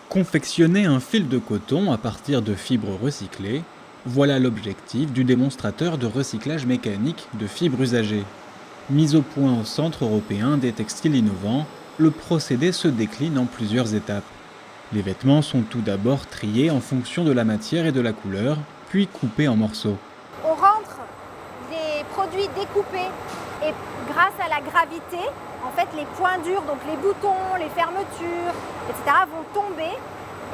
Confectionner un fil de coton à partir de fibres recyclées, voilà l'objectif du démonstrateur de recyclage mécanique de fibres usagées. Mis au point au Centre européen des textiles innovants, le procédé se décline en plusieurs étapes. Les vêtements sont tout d'abord triés en fonction de la matière et de la couleur, puis coupés en morceaux. On rentre des produits découpés et grâce à la gravité, en fait, les points durs, donc les boutons, les fermetures, etc. vont tomber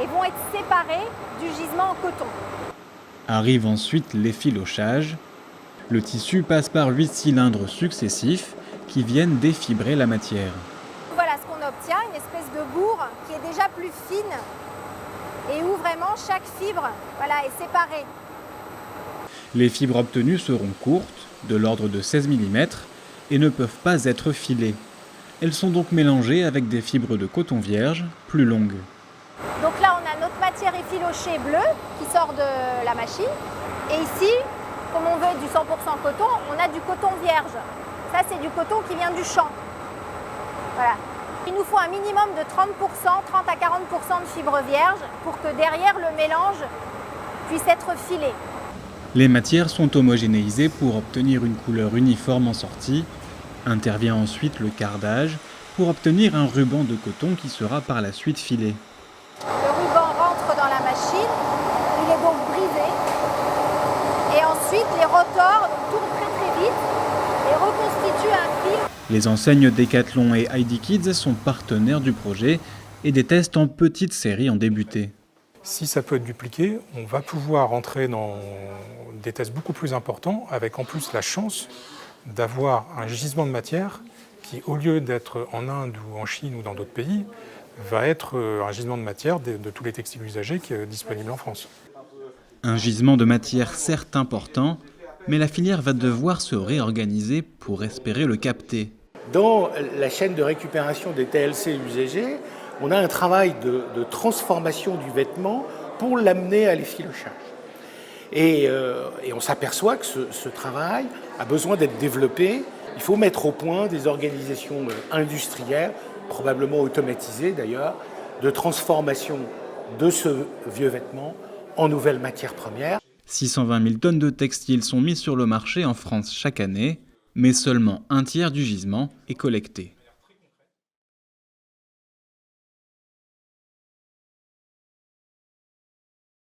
et vont être séparés du gisement en coton. Arrive ensuite l'effilochage. Le tissu passe par 8 cylindres successifs qui viennent défibrer la matière. Voilà ce qu'on obtient, une espèce de bourre qui est déjà plus fine et où vraiment chaque fibre est séparée. Les fibres obtenues seront courtes, de l'ordre de 16 mm, et ne peuvent pas être filées. Elles sont donc mélangées avec des fibres de coton vierge, plus longues. Donc là, on a notre matière effilochée bleue qui sort de la machine. Et ici, comme on veut du 100% coton, on a du coton vierge. Ça, c'est du coton qui vient du champ. Voilà. Il nous faut un minimum de 30 à 40% de fibres vierges pour que derrière, le mélange puisse être filé. Les matières sont homogénéisées pour obtenir une couleur uniforme en sortie. Intervient ensuite le cardage pour obtenir un ruban de coton qui sera par la suite filé. Le ruban rentre dans la machine, il est donc brisé. Et ensuite, les rotors tournent très vite et reconstituent un fil. Les enseignes Decathlon et ID Kids sont partenaires du projet et des tests en petite série ont débuté. Si ça peut être dupliqué, on va pouvoir entrer dans des tests beaucoup plus importants, avec en plus la chance d'avoir un gisement de matière qui, au lieu d'être en Inde ou en Chine ou dans d'autres pays, va être un gisement de matière de tous les textiles usagés qui est disponible en France. Un gisement de matière certes important, mais la filière va devoir se réorganiser pour espérer le capter. Dans la chaîne de récupération des TLC usagés, on a un travail de transformation du vêtement pour l'amener à l'effilochage. Et on s'aperçoit que ce travail a besoin d'être développé. Il faut mettre au point des organisations industrielles, probablement automatisées d'ailleurs, de transformation de ce vieux vêtement en nouvelles matières premières. 620 000 tonnes de textiles sont mises sur le marché en France chaque année, mais seulement un tiers du gisement est collecté.